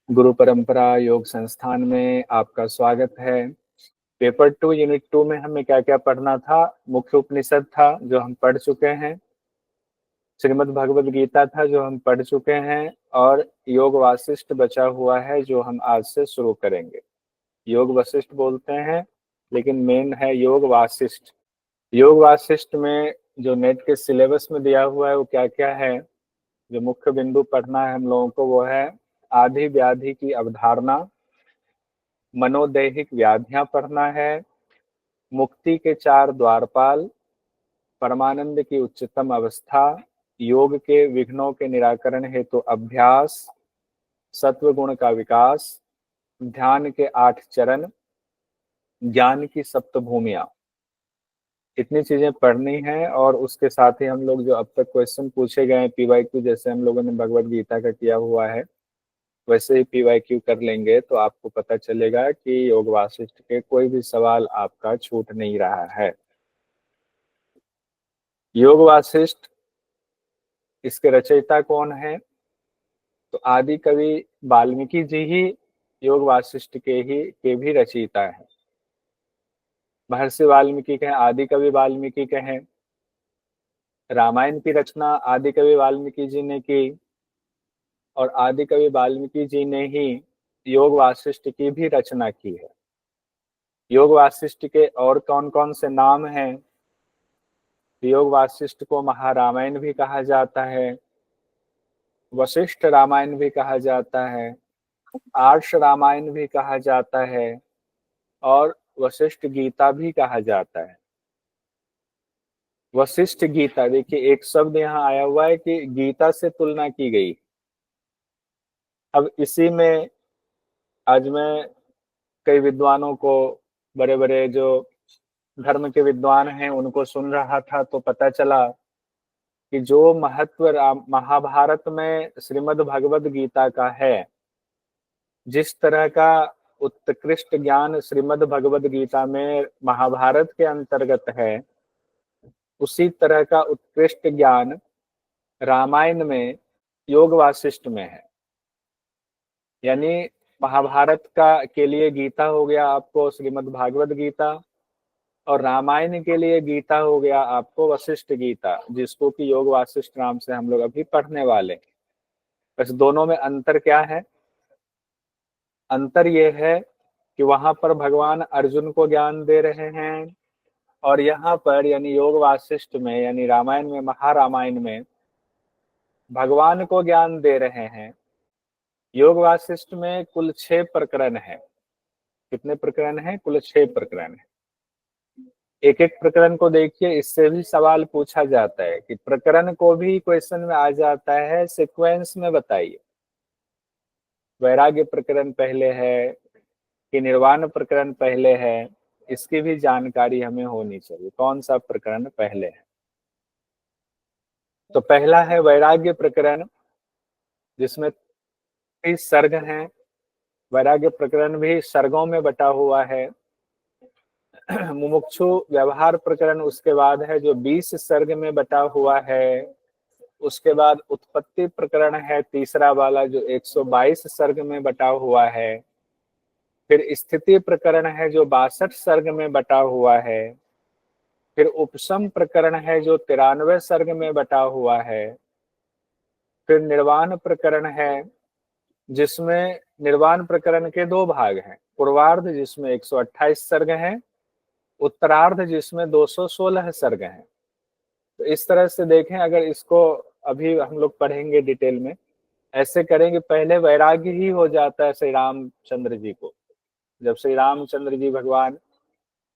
गुरु परंपरा योग संस्थान में आपका स्वागत है। पेपर 2 यूनिट 2 में हमें क्या क्या पढ़ना था। मुख्य उपनिषद था जो हम पढ़ चुके हैं, श्रीमद् भगवद गीता था जो हम पढ़ चुके हैं, और योग वासिष्ठ बचा हुआ है जो हम आज से शुरू करेंगे। योग वशिष्ठ बोलते हैं लेकिन मेन है योग वासिष्ठ। योग वासिष्ठ में जो नेट के सिलेबस में दिया हुआ है वो क्या क्या है, जो मुख्य बिंदु पढ़ना है हम लोगों को वो है आदि व्याधि की अवधारणा, मनोदैहिक व्याधियां पढ़ना है, मुक्ति के 4 द्वारपाल, परमानंद की उच्चतम अवस्था, योग के विघ्नों के निराकरण हेतु अभ्यास, सत्व गुण का विकास, ध्यान के 8 चरण, ज्ञान की सप्तभूमियां। इतनी चीजें पढ़नी है। और उसके साथ ही हम लोग जो अब तक क्वेश्चन पूछे गए हैं पीवाईक्यू, जैसे हम लोगों ने भगवत गीता का किया हुआ है वैसे ही पीवाईक्यू कर लेंगे तो आपको पता चलेगा कि योग वासिष्ठ के कोई भी सवाल आपका छूट नहीं रहा है। योग वासिष्ठ, इसके रचयिता कौन है? तो आदि कवि वाल्मीकि जी ही योग वासिष्ठ के भी रचयिता है। महर्षि वाल्मीकि कहें, आदि कवि वाल्मीकि कहें। रामायण की रचना आदि कवि वाल्मीकि जी ने की, और आदि कवि वाल्मीकि जी ने ही योग वासिष्ठ की भी रचना की है। योग वासिष्ठ के और कौन कौन से नाम हैं? योग वासिष्ठ को महारामायण भी कहा जाता है, वशिष्ठ रामायण भी कहा जाता है, आर्ष रामायण भी कहा जाता है, और वशिष्ठ गीता भी कहा जाता है। वशिष्ठ गीता, देखिए एक शब्द यहाँ आया हुआ है कि गीता से तुलना की गई। अब इसी में आज मैं कई विद्वानों को, बड़े बड़े जो धर्म के विद्वान हैं उनको सुन रहा था तो पता चला कि जो महत्व महाभारत में श्रीमद् भगवद गीता का है, जिस तरह का उत्कृष्ट ज्ञान श्रीमद् भगवद गीता में महाभारत के अंतर्गत है, उसी तरह का उत्कृष्ट ज्ञान रामायण में योग वासिष्ठ में है। यानी महाभारत का के लिए गीता हो गया आपको श्रीमद् भागवत गीता, और रामायण के लिए गीता हो गया आपको वशिष्ठ गीता, जिसको कि योग वासिष्ठ नाम से हम लोग अभी पढ़ने वाले। बस दोनों में अंतर क्या है? अंतर ये है कि वहां पर भगवान अर्जुन को ज्ञान दे रहे हैं, और यहाँ पर यानी योग वासिष्ठ में यानी रामायण में, महारामायण में भगवान को ज्ञान दे रहे हैं। योग वासिष्ठ में कुल 6 प्रकरण है। कितने प्रकरण हैं? कुल 6 प्रकरण है। एक एक प्रकरण को देखिए, इससे भी सवाल पूछा जाता है कि प्रकरण को भी क्वेश्चन में आ जाता है, सीक्वेंस में बताइए। वैराग्य प्रकरण पहले है कि निर्वाण प्रकरण पहले है, इसकी भी जानकारी हमें होनी चाहिए, कौन सा प्रकरण पहले है। तो पहला है वैराग्य प्रकरण, जिसमें 30 सर्ग हैं। वैराग्य प्रकरण भी सर्गों में बटा हुआ है। मुमुक्षु व्यवहार प्रकरण उसके बाद है, जो 20 सर्ग में बटा हुआ है। उसके बाद उत्पत्ति प्रकरण है तीसरा वाला, जो 122 सर्ग में बटा हुआ है। फिर स्थिति प्रकरण है जो 62 सर्ग में बटा हुआ है। फिर उपशम प्रकरण है जो 93 सर्ग में बटा हुआ है। फिर निर्वाण प्रकरण है, जिसमें निर्वाण प्रकरण के 2 भाग हैं, पूर्वार्ध जिसमें 128 सर्ग हैं, उत्तरार्ध जिसमें 216 सर्ग हैं। तो इस तरह से देखें, अगर इसको अभी हम लोग पढ़ेंगे डिटेल में, ऐसे करेंगे, पहले वैराग्य ही हो जाता है श्री रामचंद्र जी को। जब श्री रामचंद्र जी भगवान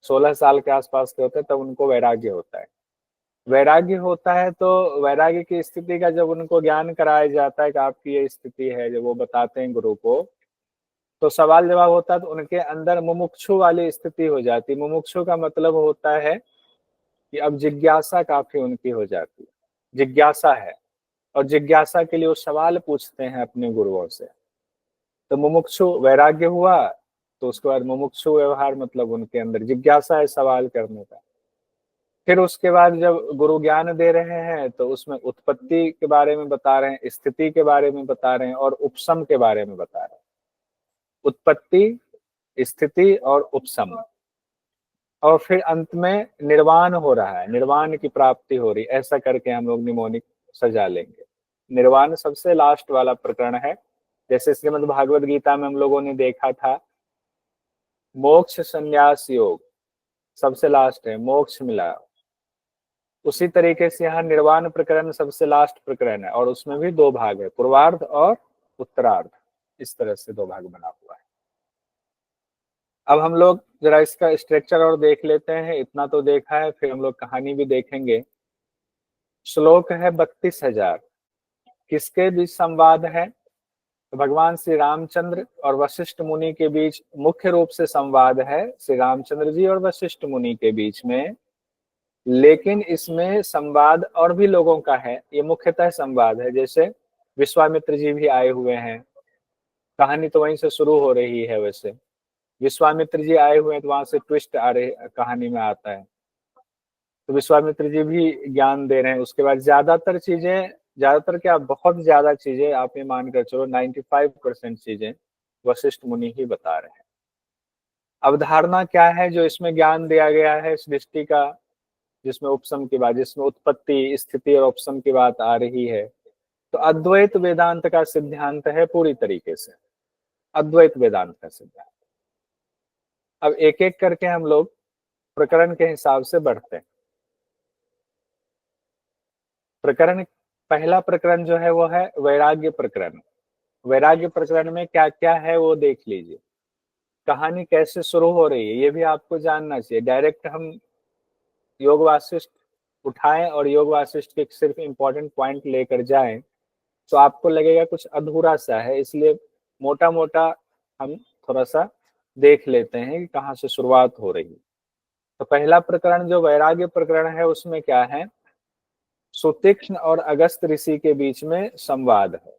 16 साल के आसपास के होते हैं तब उनको वैराग्य होता है। वैराग्य होता है तो वैराग्य की स्थिति का जब उनको ज्ञान कराया जाता है कि आपकी ये स्थिति है, जब वो बताते हैं गुरु को, तो सवाल जवाब होता है, तो उनके अंदर मुमुक्षु वाली स्थिति हो जाती है। मुमुक्षु का मतलब होता है कि अब जिज्ञासा काफी उनकी हो जाती है, जिज्ञासा है, और जिज्ञासा के लिए वो सवाल पूछते हैं अपने गुरुओं से। तो मुमुक्षु वैराग्य हुआ, तो उसके बाद मुमुक्षु व्यवहार मतलब उनके अंदर जिज्ञासा है सवाल करने का। फिर उसके बाद जब गुरु ज्ञान दे रहे हैं तो उसमें उत्पत्ति के बारे में बता रहे हैं, स्थिति के बारे में बता रहे हैं, और उपशम के बारे में बता रहे हैं। उत्पत्ति, स्थिति और उपशम, और फिर अंत में निर्वाण हो रहा है, निर्वाण की प्राप्ति हो रही, ऐसा करके हम लोग निमोनिक सजा लेंगे। निर्वाण सबसे लास्ट वाला प्रकरण है। जैसे श्रीमद् भागवत गीता में हम लोगों ने देखा था, मोक्ष संन्यास योग सबसे लास्ट है, मोक्ष मिला। उसी तरीके से यहाँ निर्वाण प्रकरण सबसे लास्ट प्रकरण है, और उसमें भी दो भाग है, पूर्वार्ध और उत्तरार्ध, इस तरह से दो भाग बना हुआ है। अब हम लोग जरा इसका स्ट्रक्चर और देख लेते हैं। इतना तो देखा है, फिर हम लोग कहानी भी देखेंगे। श्लोक है 32,000। किसके बीच संवाद है? तो भगवान श्री रामचंद्र और वशिष्ठ मुनि के बीच मुख्य रूप से संवाद है, श्री रामचंद्र जी और वशिष्ठ मुनि के बीच में। लेकिन इसमें संवाद और भी लोगों का है, ये मुख्यतः संवाद है। जैसे विश्वामित्र जी भी आए हुए हैं, कहानी तो वहीं से शुरू हो रही है। वैसे विश्वामित्र जी आए हुए हैं, तो वहां से ट्विस्ट आ रहे कहानी में आता है, तो विश्वामित्र जी भी ज्ञान दे रहे हैं। उसके बाद ज्यादातर क्या, बहुत ज्यादा चीजें आप ये मानकर चलो 95% चीजें वशिष्ठ मुनि ही बता रहे हैं। अवधारणा क्या है जो इसमें ज्ञान दिया गया है सृष्टि का, जिसमें उपशम की बात, जिसमें उत्पत्ति, स्थिति और उपशम की बात आ रही है, तो अद्वैत वेदांत का सिद्धांत है पूरी तरीके से, अद्वैत वेदांत का सिद्धांत। अब एक एक करके हम लोग प्रकरण के हिसाब से बढ़ते हैं। प्रकरण, पहला प्रकरण जो है वो है वैराग्य प्रकरण। वैराग्य प्रकरण में क्या क्या है वो देख लीजिए। कहानी कैसे शुरू हो रही है ये भी आपको जानना चाहिए। डायरेक्ट हम योग वासिष्ठ उठाएं और योग वासिष्ठ के सिर्फ इंपॉर्टेंट पॉइंट लेकर जाएं तो आपको लगेगा कुछ अधूरा सा है। इसलिए मोटा मोटा हम थोड़ा सा देख लेते हैं कि कहाँ से शुरुआत हो रही है। तो पहला प्रकरण जो वैराग्य प्रकरण है उसमें क्या है, सुतीक्ष्ण और अगस्त ऋषि के बीच में संवाद है।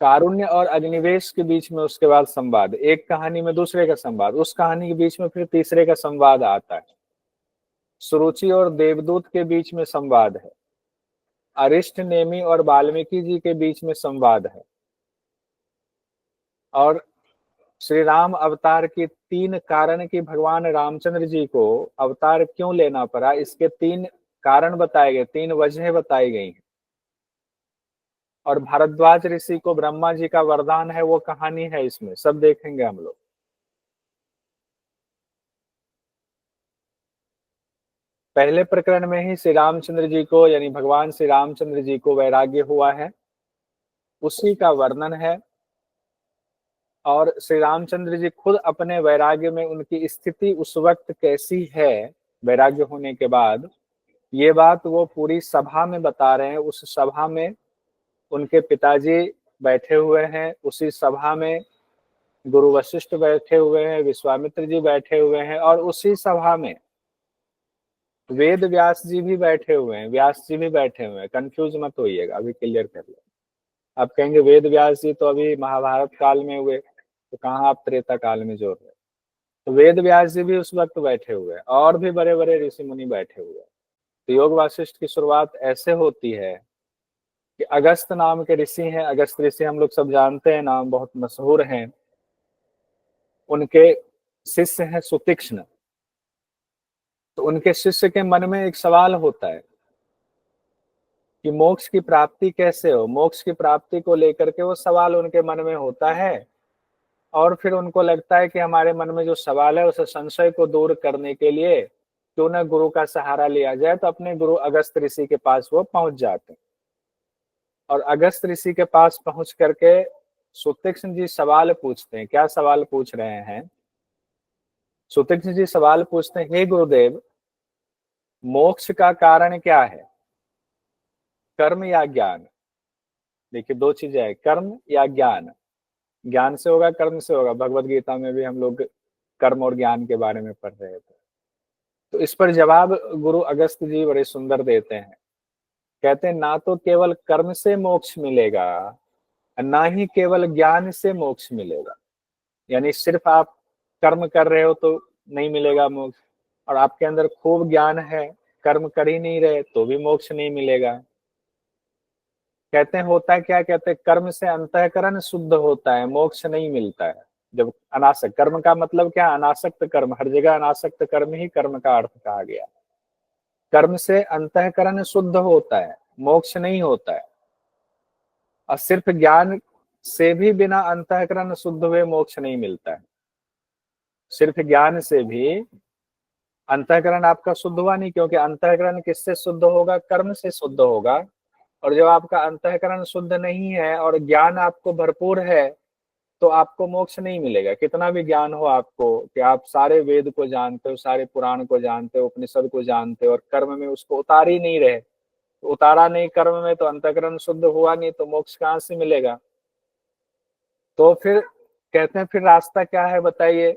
कारुण्य और अग्निवेश के बीच में उसके बाद संवाद, एक कहानी में दूसरे का संवाद, उस कहानी के बीच में फिर तीसरे का संवाद आता है। सुरुचि और देवदूत के बीच में संवाद है। अरिष्ट नेमि और वाल्मीकि जी के बीच में संवाद है। और श्री राम अवतार के 3 कारण कि भगवान रामचंद्र जी को अवतार क्यों लेना पड़ा, इसके 3 कारण बताए गए, 3 वजह बताई गई हैं। और भारद्वाज ऋषि को ब्रह्मा जी का वरदान है, वो कहानी है इसमें, सब देखेंगे हम लोग। पहले प्रकरण में ही श्री रामचंद्र जी को, यानी भगवान श्री रामचंद्र जी को वैराग्य हुआ है, उसी का वर्णन है। और श्री रामचंद्र जी खुद अपने वैराग्य में उनकी स्थिति उस वक्त कैसी है वैराग्य होने के बाद, ये बात वो पूरी सभा में बता रहे हैं। उस सभा में उनके पिताजी बैठे हुए हैं, उसी सभा में गुरु वशिष्ठ बैठे हुए हैं, विश्वामित्र जी बैठे हुए हैं, और उसी सभा में वेद व्यास जी भी बैठे हुए हैं, व्यास जी भी बैठे हुए हैं। कंफ्यूज मत होइएगा, अभी क्लियर कर लो। आप कहेंगे वेद व्यास जी तो अभी महाभारत काल में हुए, तो कहाँ आप त्रेता काल में जोड़ रहे? तो वेद व्यास जी भी उस वक्त बैठे हुए हैं, और भी बड़े बड़े ऋषि मुनि बैठे हुए हैं। तो योग वासिष्ठ की शुरुआत ऐसे होती है कि अगस्त नाम के ऋषि हैं, अगस्त ऋषि हम लोग सब जानते हैं, नाम बहुत मशहूर हैं। उनके शिष्य हैं सुतीक्ष्ण। तो उनके शिष्य के मन में एक सवाल होता है कि मोक्ष की प्राप्ति कैसे हो। मोक्ष की प्राप्ति को लेकर के वो सवाल उनके मन में होता है, और फिर उनको लगता है कि हमारे मन में जो सवाल है उस संशय को दूर करने के लिए क्यों न गुरु का सहारा लिया जाए। तो अपने गुरु अगस्त ऋषि के पास वो पहुंच जाते हैं, और अगस्त ऋषि के पास पहुंच करके सुतीक्ष्ण जी सवाल पूछते हैं। क्या सवाल पूछ रहे हैं? सुतीक्ष्ण जी सवाल पूछते हैं, हे गुरुदेव, मोक्ष का कारण क्या है, कर्म या ज्ञान? देखिए दो चीजें है, कर्म या ज्ञान। ज्ञान से होगा, कर्म से होगा। भगवत गीता में भी हम लोग कर्म और ज्ञान के बारे में पढ़ रहे थे। तो इस पर जवाब गुरु अगस्त जी बड़े सुंदर देते हैं। कहते हैं, ना तो केवल कर्म से मोक्ष मिलेगा, ना ही केवल ज्ञान से मोक्ष मिलेगा। यानी सिर्फ आप कर्म कर रहे हो तो नहीं मिलेगा मोक्ष, और आपके अंदर खूब ज्ञान है, कर्म कर ही नहीं रहे तो भी मोक्ष नहीं मिलेगा। कहते हैं होता है क्या, कहते हैं कर्म से अंतःकरण शुद्ध होता है, मोक्ष नहीं मिलता है। जब अनासक्त, कर्म का मतलब क्या, अनासक्त कर्म, हर जगह अनासक्त कर्म ही कर्म का अर्थ कहा गया। कर्म से अंतःकरण शुद्ध होता है, मोक्ष नहीं होता है। और सिर्फ ज्ञान से भी बिना अंतःकरण शुद्ध हुए मोक्ष नहीं मिलता है। सिर्फ ज्ञान से भी अंतःकरण आपका शुद्ध हुआ नहीं, क्योंकि अंतःकरण किससे शुद्ध होगा, कर्म से शुद्ध होगा। और जब आपका अंतःकरण शुद्ध नहीं है और ज्ञान आपको भरपूर है, तो आपको मोक्ष नहीं मिलेगा। कितना भी ज्ञान हो आपको, कि आप सारे वेद को जानते हो, सारे पुराण को जानते हो, उपनिषद को जानते हो, और कर्म में उसको उतार ही नहीं रहे, तो उतारा नहीं कर्म में, तो अंतःकरण शुद्ध हुआ नहीं, तो मोक्ष कहाँ से मिलेगा। तो फिर कहते हैं फिर रास्ता क्या है बताइए।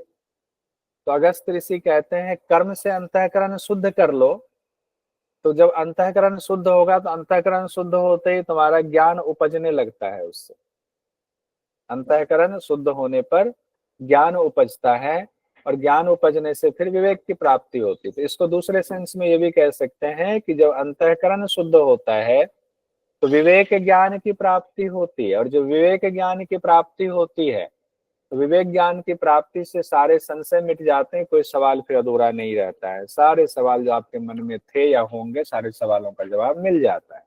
तो अगस्त ऋषि कहते हैं कर्म से अंतःकरण शुद्ध कर लो। तो जब अंतःकरण शुद्ध होगा, तो अंतःकरण शुद्ध होते ही तुम्हारा ज्ञान उपजने लगता है उससे। अंतःकरण शुद्ध होने पर ज्ञान उपजता है, और ज्ञान उपजने से फिर विवेक की प्राप्ति होती है। तो इसको दूसरे सेंस में ये भी कह सकते हैं कि जब अंतःकरण शुद्ध होता है, तो विवेक ज्ञान की प्राप्ति होती है। और जो विवेक ज्ञान की प्राप्ति होती है, तो विवेक ज्ञान की प्राप्ति से सारे संशय मिट जाते हैं, कोई सवाल फिर अधूरा नहीं रहता है। सारे सवाल जो आपके मन में थे या होंगे, सारे सवालों का जवाब मिल जाता है।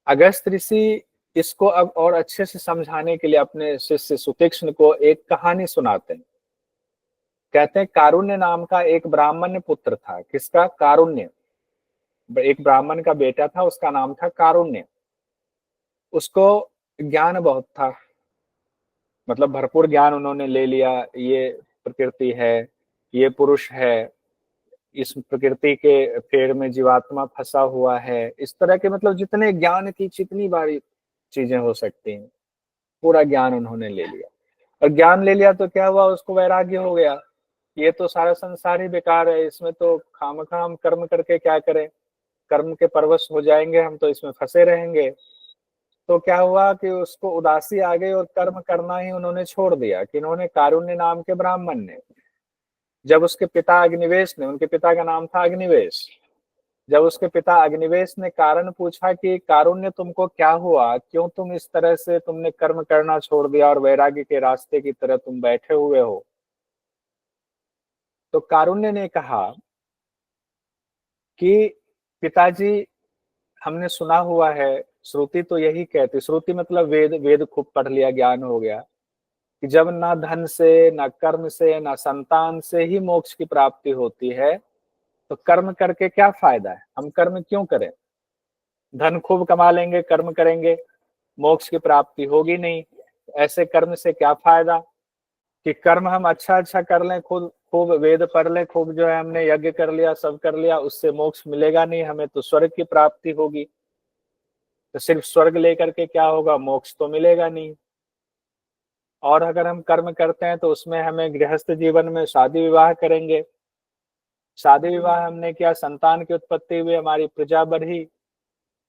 अगस्त ऋषि इसको अब और अच्छे से समझाने के लिए अपने शिष्य सुतीक्ष्ण को एक कहानी सुनाते हैं। कहते हैं कारुण्य नाम का एक ब्राह्मण पुत्र था। किसका, कारुण्य। एक ब्राह्मण का बेटा था, उसका नाम था कारुण्य। उसको ज्ञान बहुत था, मतलब भरपूर ज्ञान उन्होंने ले लिया। ये प्रकृति है, ये पुरुष है, इस प्रकृति के फेर में जीवात्मा फंसा हुआ है, इस तरह के मतलब जितने ज्ञान की जितनी बारी चीजें हो सकती हैं, पूरा ज्ञान उन्होंने ले लिया। और ज्ञान ले लिया तो क्या हुआ, उसको वैराग्य हो गया। ये तो सारा संसार ही बेकार है, इसमें तो खामखा हम कर्म करके क्या करें, कर्म के परवश हो जाएंगे हम, तो इसमें फंसे रहेंगे। तो क्या हुआ कि उसको उदासी आ गई, और कर्म करना ही उन्होंने छोड़ दिया। कि इन्होंने, कारुण्य नाम के ब्राह्मण ने, जब उसके पिता अग्निवेश ने, उनके पिता का नाम था अग्निवेश, जब उसके पिता अग्निवेश ने कारण पूछा कि कारुण्य तुमको क्या हुआ, क्यों तुम इस तरह से, तुमने कर्म करना छोड़ दिया और वैराग्य के रास्ते की तरह तुम बैठे हुए हो। तो कारुण्य ने कहा कि पिताजी, हमने सुना हुआ है, श्रुति तो यही कहती, श्रुति मतलब वेद, वेद खूब पढ़ लिया, ज्ञान हो गया, कि जब ना धन से, ना कर्म से, ना संतान से ही मोक्ष की प्राप्ति होती है, तो कर्म करके क्या फायदा है, हम कर्म क्यों करें। धन खूब कमा लेंगे, कर्म करेंगे, मोक्ष की प्राप्ति होगी नहीं। ऐसे कर्म से क्या फायदा, कि कर्म हम अच्छा अच्छा कर लें, खुद खूब वेद पढ़ लें, खूब जो है हमने यज्ञ कर लिया, सब कर लिया, उससे मोक्ष मिलेगा नहीं, हमें तो स्वर्ग की प्राप्ति होगी। तो सिर्फ स्वर्ग लेकर के क्या होगा, मोक्ष तो मिलेगा नहीं। और अगर हम कर्म करते हैं तो उसमें हमें गृहस्थ जीवन में शादी विवाह करेंगे, शादी विवाह हमने किया, संतान की उत्पत्ति हुई, हमारी प्रजा बढ़ी,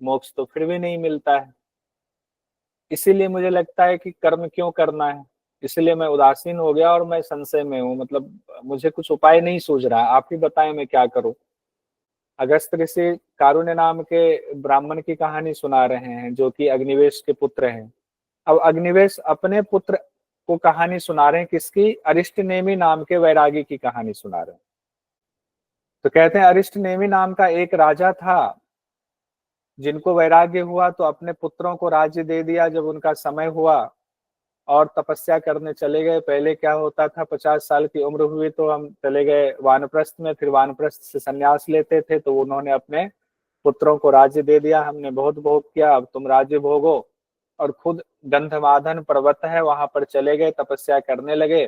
मोक्ष तो फिर भी नहीं मिलता है। इसीलिए मुझे लगता है कि कर्म क्यों करना है, इसलिए मैं उदासीन हो गया और मैं संशय में हूँ। मतलब मुझे कुछ उपाय नहीं सूझ रहा है, आप ही बताएं मैं क्या करूं। अगस्त ऋषि कारुण्य नाम के ब्राह्मण की कहानी सुना रहे हैं, जो कि अग्निवेश के पुत्र हैं। अब अग्निवेश अपने पुत्र को कहानी सुना रहे हैं, किसकी, अरिष्टनेमि नाम के वैरागी की कहानी सुना रहे हैं। तो कहते हैं अरिष्टनेमि नाम का एक राजा था, जिनको वैराग्य हुआ तो अपने पुत्रों को राज्य दे दिया जब उनका समय हुआ, और तपस्या करने चले गए। पहले क्या होता था, 50 साल की उम्र हुई तो हम चले गए वानप्रस्थ में, फिर वानप्रस्थ से संन्यास लेते थे, तो उन्होंने अपने पुत्रों को राज्य दे दिया, हमने बहुत भोग किया, अब तुम राज्य भोगो। और खुद गंधमादन पर्वत है, वहां पर चले गए, तपस्या करने लगे।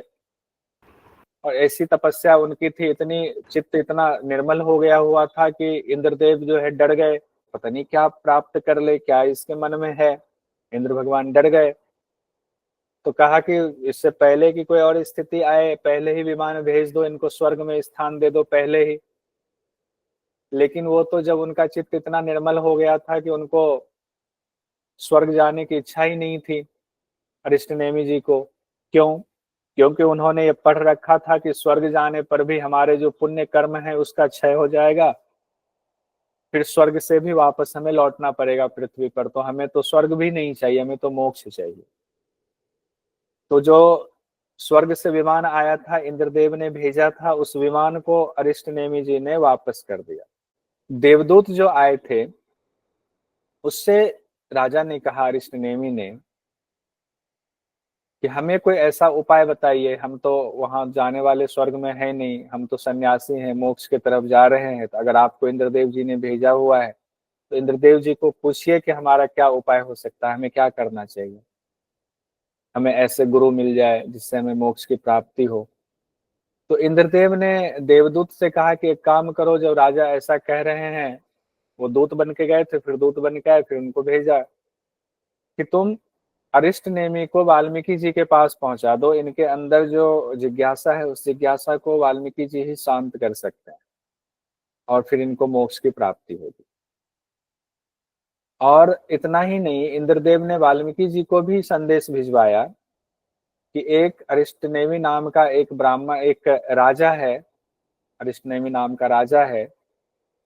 और ऐसी तपस्या उनकी थी, इतनी चित्त इतना निर्मल हो गया हुआ था कि इंद्रदेव जो है डर गए, पता नहीं क्या प्राप्त कर ले, क्या इसके मन में है। इंद्र भगवान डर गए, तो कहा कि इससे पहले कि कोई और स्थिति आए, पहले ही विमान भेज दो, इनको स्वर्ग में स्थान दे दो पहले ही। लेकिन वो तो जब उनका चित्त इतना निर्मल हो गया था कि उनको स्वर्ग जाने की इच्छा ही नहीं थी अरिष्टनेमि जी को। क्यों, क्योंकि उन्होंने ये पढ़ रखा था कि स्वर्ग जाने पर भी हमारे जो पुण्य कर्म है उसका क्षय हो जाएगा, फिर स्वर्ग से भी वापस हमें लौटना पड़ेगा पृथ्वी पर, तो हमें तो स्वर्ग भी नहीं चाहिए, हमें तो मोक्ष चाहिए। तो जो स्वर्ग से विमान आया था, इंद्रदेव ने भेजा था, उस विमान को अरिष्ट नेमि जी ने वापस कर दिया। देवदूत जो आए थे, उससे राजा ने कहा, अरिष्ट नेमि ने, कि हमें कोई ऐसा उपाय बताइए, हम तो वहां जाने वाले स्वर्ग में है नहीं, हम तो सन्यासी हैं, मोक्ष की तरफ जा रहे हैं। तो अगर आपको इंद्रदेव जी ने भेजा हुआ है तो इंद्रदेव जी को पूछिए कि हमारा क्या उपाय हो सकता है, हमें क्या करना चाहिए, हमें ऐसे गुरु मिल जाए जिससे हमें मोक्ष की प्राप्ति हो। तो इंद्रदेव ने देवदूत से कहा कि एक काम करो, जब राजा ऐसा कह रहे हैं, वो दूत बन के गए थे, फिर दूत बन के आए, फिर उनको भेजा कि तुम अरिष्ट नेमि को वाल्मीकि जी के पास पहुंचा दो, इनके अंदर जो जिज्ञासा है उस जिज्ञासा को वाल्मीकि जी ही शांत कर सकते हैं, और फिर इनको मोक्ष की प्राप्ति होगी। और इतना ही नहीं, इंद्रदेव ने वाल्मीकि जी को भी संदेश भिजवाया कि एक अरिष्टनेमि नाम का एक ब्राह्मण, एक राजा है, अरिष्टनेमि नाम का राजा है,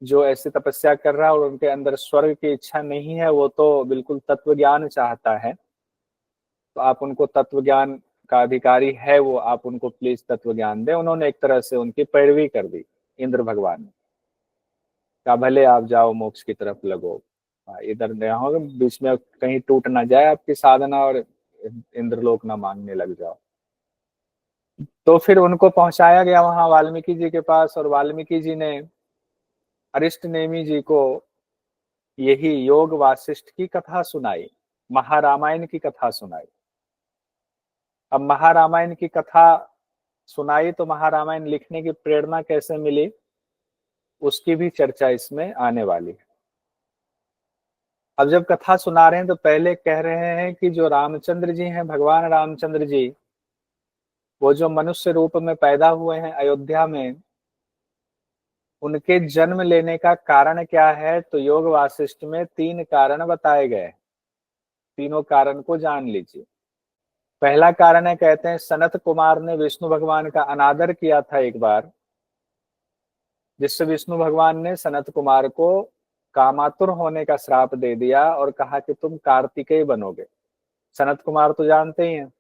जो ऐसी तपस्या कर रहा है और उनके अंदर स्वर्ग की इच्छा नहीं है, वो तो बिल्कुल तत्व ज्ञान चाहता है। तो आप उनको तत्व ज्ञान का अधिकारी है वो, आप उनको प्लीज तत्व ज्ञान दें। उन्होंने एक तरह से उनकी पैरवी कर दी, इंद्र भगवान ने कहा भले आप जाओ मोक्ष की तरफ लगो, इधर रहोगे, बीच में कहीं टूट ना जाए आपकी साधना और इंद्रलोक ना मांगने लग जाओ। तो फिर उनको पहुंचाया गया वहां वाल्मीकि जी के पास, और वाल्मीकि जी ने अरिष्ट नेमि जी को यही योग वासिष्ठ की कथा सुनाई, महारामायण की कथा सुनाई। अब महारामायण की कथा सुनाई तो महारामायण लिखने की प्रेरणा कैसे मिली, उसकी भी चर्चा इसमें आने वाली है। अब जब कथा सुना रहे हैं तो पहले कह रहे हैं कि जो रामचंद्र जी हैं, भगवान रामचंद्र जी, वो जो मनुष्य रूप में पैदा हुए हैं अयोध्या में, उनके जन्म लेने का कारण क्या है, तो योग वासिष्ठ में 3 कारण बताए गए। तीनों कारण को जान लीजिए। पहला कारण है, कहते हैं सनत कुमार ने विष्णु भगवान का अनादर किया था एक बार, जिससे विष्णु भगवान ने सनत कुमार को कामातुर होने का श्राप दे दिया और कहा कि तुम कार्तिकेय बनोगे। सनत कुमार तो जानते ही हैं,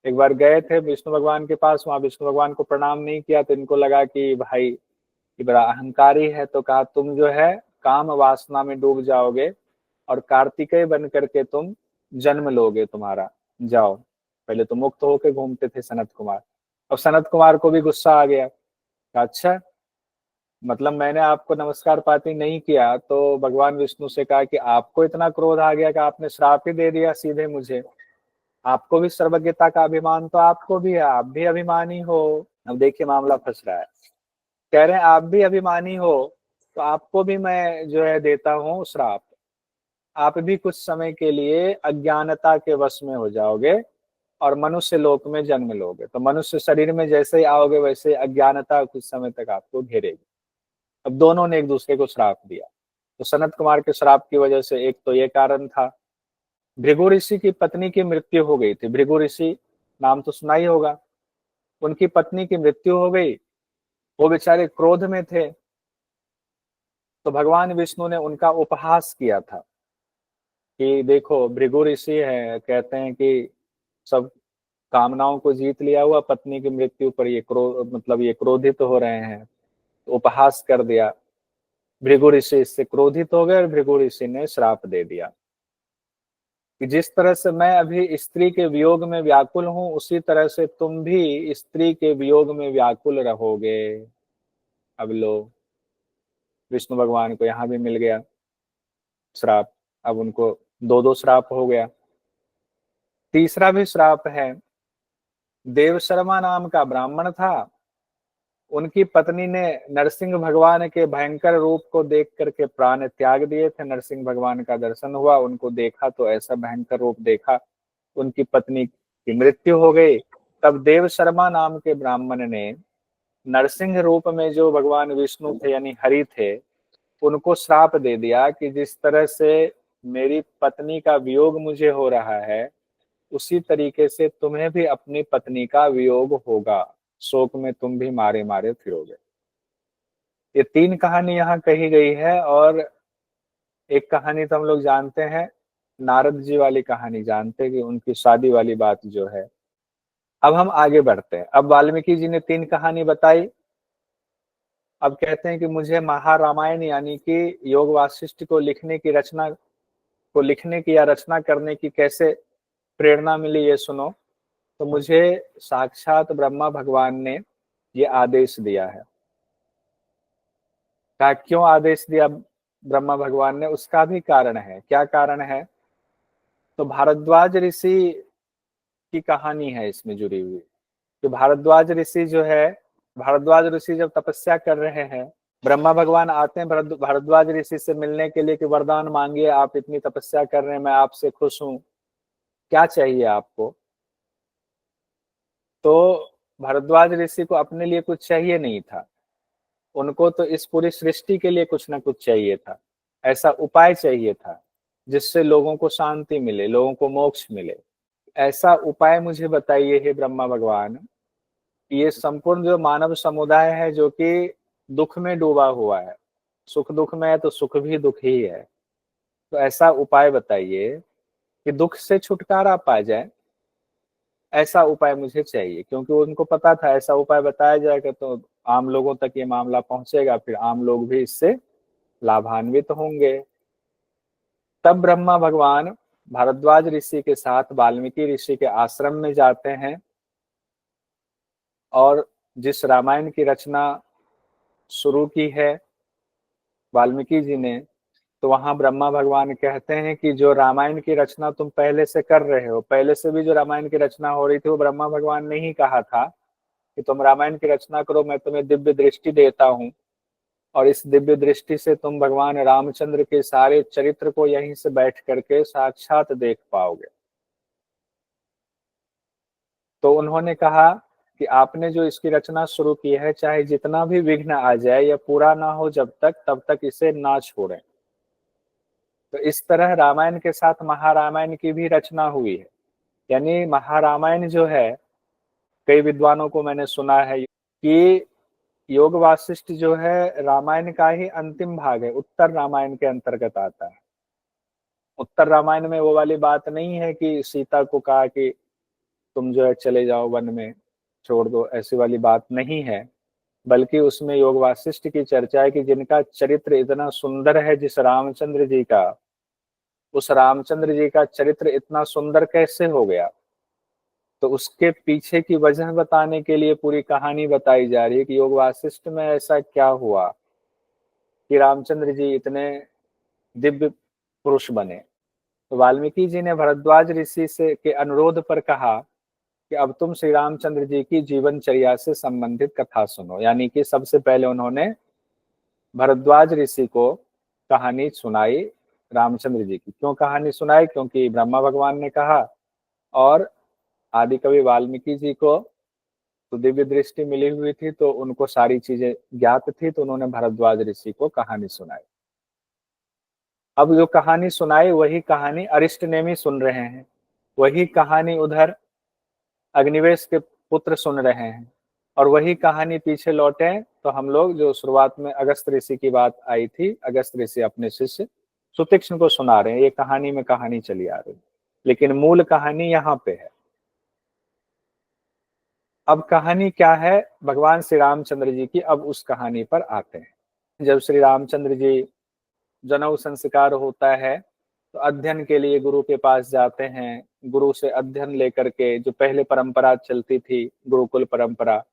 एक बार गए थे विष्णु भगवान के पास, वहां विष्णु भगवान को प्रणाम नहीं किया तो इनको लगा कि भाई ये बड़ा अहंकारी है, तो कहा तुम जो है काम वासना में डूब जाओगे और कार्तिकेय बन करके तुम जन्म लोगे, तुम्हारा जाओ। पहले तो मुक्त होके घूमते थे सनत कुमार, और सनत कुमार को भी गुस्सा आ गया, कहा अच्छा, मतलब मैंने आपको नमस्कार पाती नहीं किया, तो भगवान विष्णु से कहा कि आपको इतना क्रोध आ गया कि आपने श्राप ही दे दिया सीधे मुझे, आपको भी सर्वज्ञता का अभिमान तो आपको भी है, आप भी अभिमानी हो। अब देखिए मामला फंस रहा है, कह रहे हैं आप भी अभिमानी हो तो आपको भी मैं जो है देता हूँ श्राप, आप भी कुछ समय के लिए अज्ञानता के वश में हो जाओगे और मनुष्य लोक में जन्म लोगे। तो मनुष्य शरीर में जैसे ही आओगे वैसे अज्ञानता कुछ समय तक आपको घेरेगी। अब दोनों ने एक दूसरे को श्राप दिया। तो सनत कुमार के श्राप की वजह से एक तो ये कारण था। भृगु ऋषि की पत्नी की मृत्यु हो गई थी, भृगु ऋषि नाम तो सुना ही होगा, उनकी पत्नी की मृत्यु हो गई, वो बेचारे क्रोध में थे, तो भगवान विष्णु ने उनका उपहास किया था कि देखो भृगु ऋषि है, कहते हैं कि सब कामनाओं को जीत लिया हुआ, पत्नी की मृत्यु पर ये क्रोध, मतलब ये क्रोधित हो रहे हैं, तो उपहास कर दिया। भृगु ऋषि इससे क्रोधित हो गए और भृगु ऋषि ने श्राप दे दिया कि जिस तरह से मैं अभी स्त्री के वियोग में व्याकुल हूं, उसी तरह से तुम भी स्त्री के वियोग में व्याकुल रहोगे। अब लो, विष्णु भगवान को यहाँ भी मिल गया श्राप, अब उनको 2-2 श्राप हो गया। तीसरा भी श्राप है, देव शर्मा नाम का ब्राह्मण था, उनकी पत्नी ने नरसिंह भगवान के भयंकर रूप को देख करके प्राण त्याग दिए थे। नरसिंह भगवान का दर्शन हुआ, उनको देखा तो ऐसा भयंकर रूप देखा, उनकी पत्नी की मृत्यु हो गई। तब देव शर्मा नाम के ब्राह्मण ने नरसिंह रूप में जो भगवान विष्णु थे यानी हरि थे, उनको श्राप दे दिया कि जिस तरह से मेरी पत्नी का वियोग मुझे हो रहा है, उसी तरीके से तुम्हें भी अपनी पत्नी का वियोग होगा, शोक में तुम भी मारे मारे फिरोगे। ये 3 कहानी यहाँ कही गई है। और एक कहानी तो हम लोग जानते हैं, नारद जी वाली कहानी जानते हैं कि उनकी शादी वाली बात जो है। अब हम आगे बढ़ते हैं। अब वाल्मीकि जी ने 3 कहानी बताई। अब कहते हैं कि मुझे महारामायण यानी कि योग वासिष्ठ को लिखने की या रचना करने की कैसे प्रेरणा मिली, ये सुनो। तो मुझे साक्षात ब्रह्मा भगवान ने ये आदेश दिया है। कहा क्यों आदेश दिया ब्रह्मा भगवान ने? उसका भी कारण है। क्या कारण है? तो भारद्वाज ऋषि की कहानी है इसमें जुड़ी हुई। कि भारद्वाज ऋषि जो है, भारद्वाज ऋषि जब तपस्या कर रहे हैं, ब्रह्मा भगवान आते हैं भारद्वाज ऋषि से मिलने के लिए कि वरदान मांगिए, आप इतनी तपस्या कर रहे हैं, मैं आपसे खुश हूं, क्या चाहिए आपको? तो भारद्वाज ऋषि को अपने लिए कुछ चाहिए नहीं था, उनको तो इस पूरी सृष्टि के लिए कुछ ना कुछ चाहिए था। ऐसा उपाय चाहिए था जिससे लोगों को शांति मिले, लोगों को मोक्ष मिले। ऐसा उपाय मुझे बताइए हे ब्रह्मा भगवान। ये संपूर्ण जो मानव समुदाय है जो कि दुख में डूबा हुआ है, सुख दुख में है तो सुख भी दुख ही है, तो ऐसा उपाय बताइए कि दुख से छुटकारा पा जाए। ऐसा उपाय मुझे चाहिए, क्योंकि उनको पता था ऐसा उपाय बताया जाएगा तो आम लोगों तक ये मामला पहुंचेगा, फिर आम लोग भी इससे लाभान्वित होंगे। तब ब्रह्मा भगवान भारद्वाज ऋषि के साथ वाल्मीकि ऋषि के आश्रम में जाते हैं और जिस रामायण की रचना शुरू की है वाल्मीकि जी ने, तो वहां ब्रह्मा भगवान कहते हैं कि जो रामायण की रचना तुम पहले से कर रहे हो, पहले से भी जो रामायण की रचना हो रही थी, वो ब्रह्मा भगवान ने ही कहा था कि तुम रामायण की रचना करो, मैं तुम्हें दिव्य दृष्टि देता हूँ और इस दिव्य दृष्टि से तुम भगवान रामचंद्र के सारे चरित्र को यहीं से बैठ करके साक्षात देख पाओगे। तो उन्होंने कहा कि आपने जो इसकी रचना शुरू की है, चाहे जितना भी विघ्न आ जाए या पूरा ना हो जब तक, तब तक इसे ना छोड़ें। तो इस तरह रामायण के साथ महारामायण की भी रचना हुई है। यानी महारामायण जो है, कई विद्वानों को मैंने सुना है कि योग वासिष्ठ जो है रामायण का ही अंतिम भाग है, उत्तर रामायण के अंतर्गत आता है। उत्तर रामायण में वो वाली बात नहीं है कि सीता को कहा कि तुम जो है चले जाओ वन में, छोड़ दो, ऐसी वाली बात नहीं है। बल्कि उसमें योग वासिष्ठ की चर्चा है कि जिनका चरित्र इतना सुंदर है, जिस रामचंद्र जी का, उस रामचंद्र जी का चरित्र इतना सुंदर कैसे हो गया। तो उसके पीछे की वजह बताने के लिए पूरी कहानी बताई जा रही है कि योग वासिष्ठ में ऐसा क्या हुआ कि रामचंद्र जी इतने दिव्य पुरुष बने। तो वाल्मीकि जी ने भरद्वाज ऋषि से के अनुरोध पर कहा कि अब तुम श्री रामचंद्र जी की जीवनचर्या से संबंधित कथा सुनो। यानी कि सबसे पहले उन्होंने भरद्वाज ऋषि को कहानी सुनाई रामचंद्र जी की। क्यों कहानी सुनाई? क्योंकि ब्रह्मा भगवान ने कहा और आदि कवि वाल्मीकि जी को तो दिव्य दृष्टि मिली हुई थी, तो उनको सारी चीजें ज्ञात थी, तो उन्होंने भरद्वाज ऋषि को कहानी सुनाई। अब जो कहानी सुनाई वही कहानी अरिष्ट नेमि सुन रहे हैं, वही कहानी उधर अग्निवेश के पुत्र सुन रहे हैं, और वही कहानी पीछे लौटे तो हम लोग जो शुरुआत में अगस्त ऋषि की बात आई थी, अगस्त ऋषि अपने शिष्य सुतीक्ष्ण को सुना रहे हैं। ये कहानी में कहानी चली आ रही, लेकिन मूल कहानी यहाँ पे है। अब कहानी क्या है भगवान श्री रामचंद्र जी की, अब उस कहानी पर आते हैं। जब श्री रामचंद्र जी जनेऊ संस्कार होता है तो अध्ययन के लिए गुरु के पास जाते हैं। गुरु से अध्ययन लेकर के, जो पहले परंपरा चलती थी गुरुकुल परंपरा,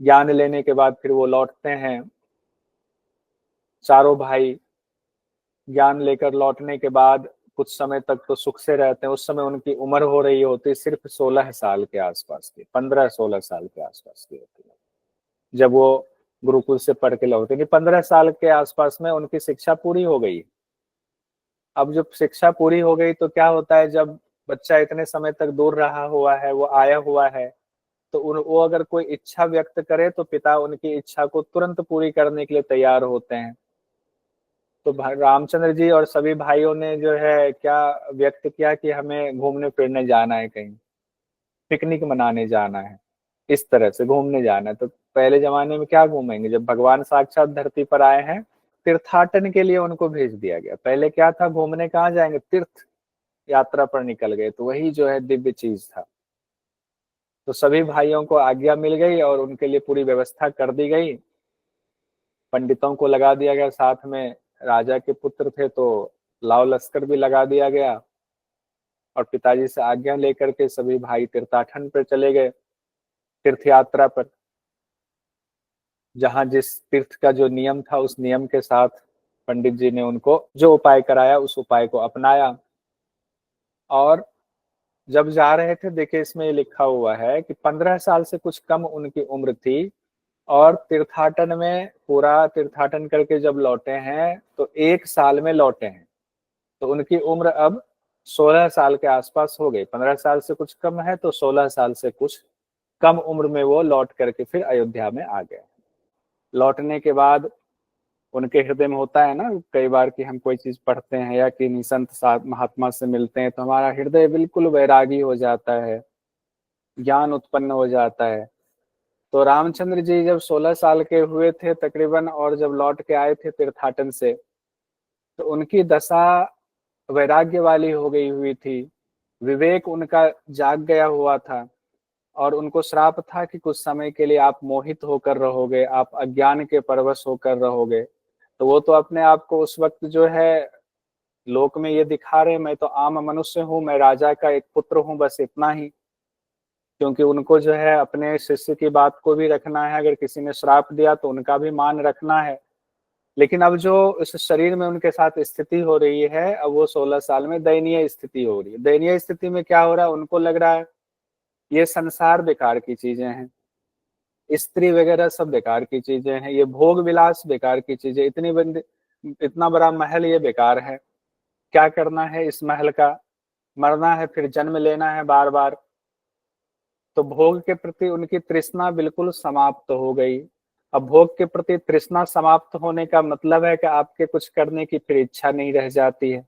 ज्ञान लेने के बाद फिर वो लौटते हैं। चारों भाई ज्ञान लेकर लौटने के बाद कुछ समय तक तो सुख से रहते हैं। उस समय उनकी उम्र हो रही होती सिर्फ 16 साल के आसपास की, 15-16 साल के आसपास की होती है जब वो गुरुकुल से पढ़ के लौटे। नहीं, 15 साल के आसपास में उनकी शिक्षा पूरी हो गई। अब जब शिक्षा पूरी हो गई तो क्या होता है, जब बच्चा इतने समय तक दूर रहा हुआ है, वो आया हुआ है, तो वो अगर कोई इच्छा व्यक्त करे तो पिता उनकी इच्छा को तुरंत पूरी करने के लिए तैयार होते हैं। तो रामचंद्र जी और सभी भाइयों ने जो है क्या व्यक्त किया कि हमें घूमने फिरने जाना है, कहीं पिकनिक मनाने जाना है। इस तरह से घूमने जाना है। तो पहले जमाने में क्या घूमेंगे, जब भगवान साक्षात धरती पर आए हैं तीर्थाटन के लिए उनको भेज दिया गया। पहले क्या था, घूमने कहाँ जाएंगे, तीर्थ यात्रा पर निकल गए, तो वही जो है दिव्य चीज था। तो सभी भाइयों को आज्ञा मिल गई और उनके लिए पूरी व्यवस्था कर दी गई। पंडितों को लगा दिया गया, साथ में राजा के पुत्र थे तो लाव लश्कर भी लगा दिया गया। और पिताजी से आज्ञा लेकर के सभी भाई तीर्थाटन पर चले गए, तीर्थ यात्रा पर। जहां जिस तीर्थ का जो नियम था उस नियम के साथ पंडित जी ने उनको जो उपाय कराया उस उपाय को अपनाया। और जब जा रहे थे, देखिए इसमें ये लिखा हुआ है कि 15 साल से कुछ कम उनकी उम्र थी। और तीर्थाटन में पूरा तीर्थाटन करके जब लौटे हैं तो 1 साल में लौटे हैं। तो उनकी उम्र अब 16 साल के आसपास हो गई। 15 साल से कुछ कम है तो 16 साल से कुछ कम उम्र में वो लौट करके फिर अयोध्या में आ गए। लौटने के बाद उनके हृदय में होता है ना कई बार कि हम कोई चीज पढ़ते हैं या किन्हीं संत महात्मा से मिलते हैं तो हमारा हृदय बिल्कुल वैरागी हो जाता है, ज्ञान उत्पन्न हो जाता है। तो रामचंद्र जी जब 16 साल के हुए थे तकरीबन और जब लौट के आए थे तीर्थाटन से, तो उनकी दशा वैराग्य वाली हो गई हुई थी। विवेक उनका जाग गया हुआ था। और उनको श्राप था कि कुछ समय के लिए आप मोहित होकर रहोगे, आप अज्ञान के परवश होकर रहोगे। तो वो तो अपने आप को उस वक्त जो है लोक में ये दिखा रहे, मैं तो आम मनुष्य हूँ, मैं राजा का एक पुत्र हूँ, बस इतना ही। क्योंकि उनको जो है अपने शिष्य की बात को भी रखना है, अगर किसी ने श्राप दिया तो उनका भी मान रखना है। लेकिन अब जो इस शरीर में उनके साथ स्थिति हो रही है, अब वो 16 साल में दयनीय स्थिति हो रही है। दयनीय स्थिति में क्या हो रहा है, उनको लग रहा है ये संसार बेकार की चीजें हैं, स्त्री वगैरह सब बेकार की चीजें हैं, ये भोग विलास बेकार की चीजें, इतना बड़ा महल ये बेकार है, क्या करना है इस महल का, मरना है फिर जन्म लेना है बार बार। तो भोग के प्रति उनकी तृष्णा बिल्कुल समाप्त हो गई। अब भोग के प्रति तृष्णा समाप्त होने का मतलब है कि आपके कुछ करने की फिर इच्छा नहीं रह जाती है।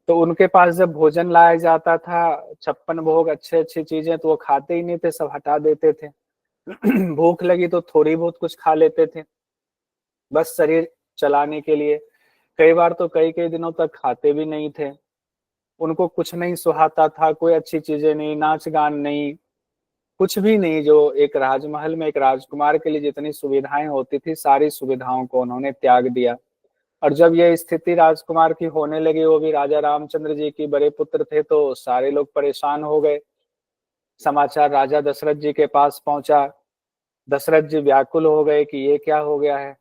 तो उनके पास जब भोजन लाया जाता था 56 भोग अच्छे अच्छी चीजें, तो वो खाते ही नहीं थे, सब हटा देते थे। भूख लगी तो थोड़ी बहुत कुछ खा लेते थे, बस शरीर चलाने के लिए। कई बार तो कई कई दिनों तक खाते भी नहीं थे। उनको कुछ नहीं सुहाता था, कोई अच्छी चीजें नहीं, नाच गान नहीं, कुछ भी नहीं। जो एक राजमहल में एक राजकुमार के लिए जितनी सुविधाएं होती थी सारी सुविधाओं को उन्होंने त्याग दिया। और जब यह स्थिति राजकुमार की होने लगी, वो भी राजा रामचंद्र जी की बड़े पुत्र थे, तो सारे लोग परेशान हो गए। समाचार राजा दशरथ जी के पास पहुंचा। दशरथ जी व्याकुल हो गए कि ये क्या हो गया है।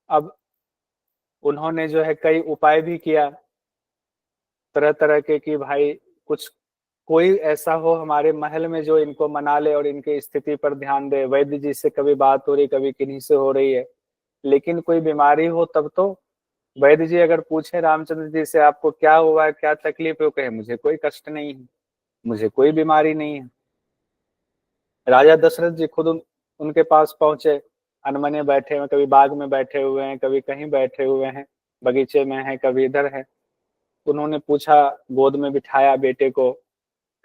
अब उन्होंने जो है कई उपाय भी किया तरह तरह के कि भाई कुछ कोई ऐसा हो हमारे महल में जो इनको मना ले और इनकी स्थिति पर ध्यान दे। वैद्य जी से कभी बात हो रही, कभी किन्हीं से हो रही है, लेकिन कोई बीमारी हो तब तो वैद्य जी अगर पूछे रामचंद्र जी से आपको क्या हुआ है, क्या तकलीफ है, वो कहे मुझे कोई कष्ट नहीं है, मुझे कोई बीमारी नहीं है। राजा दशरथ जी खुद उनके पास पहुंचे, अनमने बैठे हुए, कभी बाग में बैठे हुए हैं, कभी कहीं बैठे हुए हैं, बगीचे में हैं, कभी इधर है। उन्होंने पूछा, गोद में बिठाया बेटे को,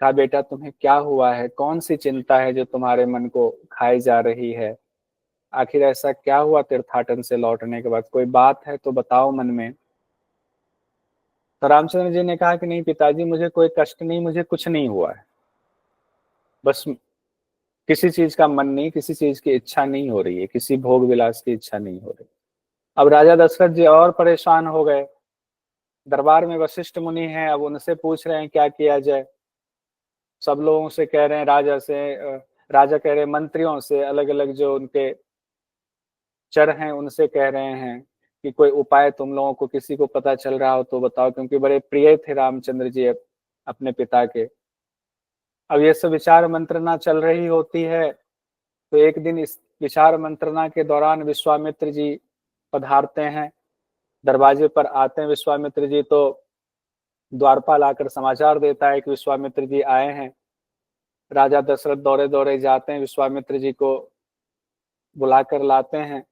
कहा बेटा तुम्हें क्या हुआ है, कौन सी चिंता है जो तुम्हारे मन को खाई जा रही है, आखिर ऐसा क्या हुआ तीर्थाटन से लौटने के बाद, कोई बात है तो बताओ मन में। तो रामचंद्र जी ने कहा कि नहीं पिताजी, मुझे कोई कष्ट नहीं, मुझे कुछ नहीं हुआ है, बस किसी चीज का मन नहीं, किसी चीज की इच्छा नहीं हो रही है, किसी भोग विलास की इच्छा नहीं हो रही। अब राजा दशरथ जी और परेशान हो गए। दरबार में वशिष्ठ मुनि हैं, अब उनसे पूछ रहे हैं क्या किया जाए। सब लोगों से कह रहे हैं, राजा से राजा कह रहे हैं मंत्रियों से, अलग अलग जो उनके चर हैं उनसे कह रहे हैं कि कोई उपाय तुम लोगों को किसी को पता चल रहा हो तो बताओ, क्योंकि बड़े प्रिय थे रामचंद्र जी अपने पिता के। अब ये सब विचार मंत्रणा चल रही होती है। तो एक दिन इस विचार मंत्रणा के दौरान विश्वामित्र जी पधारते हैं, दरवाजे पर आते हैं विश्वामित्र जी, तो द्वारपाल आकर समाचार देता है कि विश्वामित्र जी आए हैं। राजा दशरथ दौड़े दौड़े जाते हैं, विश्वामित्र जी को बुलाकर लाते हैं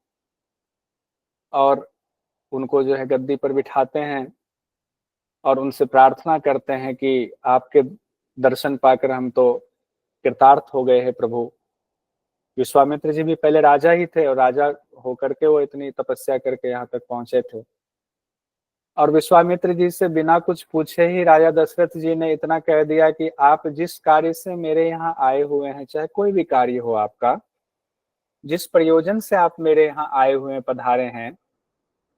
और उनको जो है गद्दी पर बिठाते हैं और उनसे प्रार्थना करते हैं कि आपके दर्शन पाकर हम तो कृतार्थ हो गए हैं प्रभु। विश्वामित्र जी भी पहले राजा ही थे और राजा होकर के वो इतनी तपस्या करके यहाँ तक पहुंचे थे। और विश्वामित्र जी से बिना कुछ पूछे ही राजा दशरथ जी ने इतना कह दिया कि आप जिस कार्य से मेरे यहाँ आए हुए हैं, चाहे कोई भी कार्य हो आपका, जिस प्रयोजन से आप मेरे यहाँ आए हुए हैं, पधारे हैं,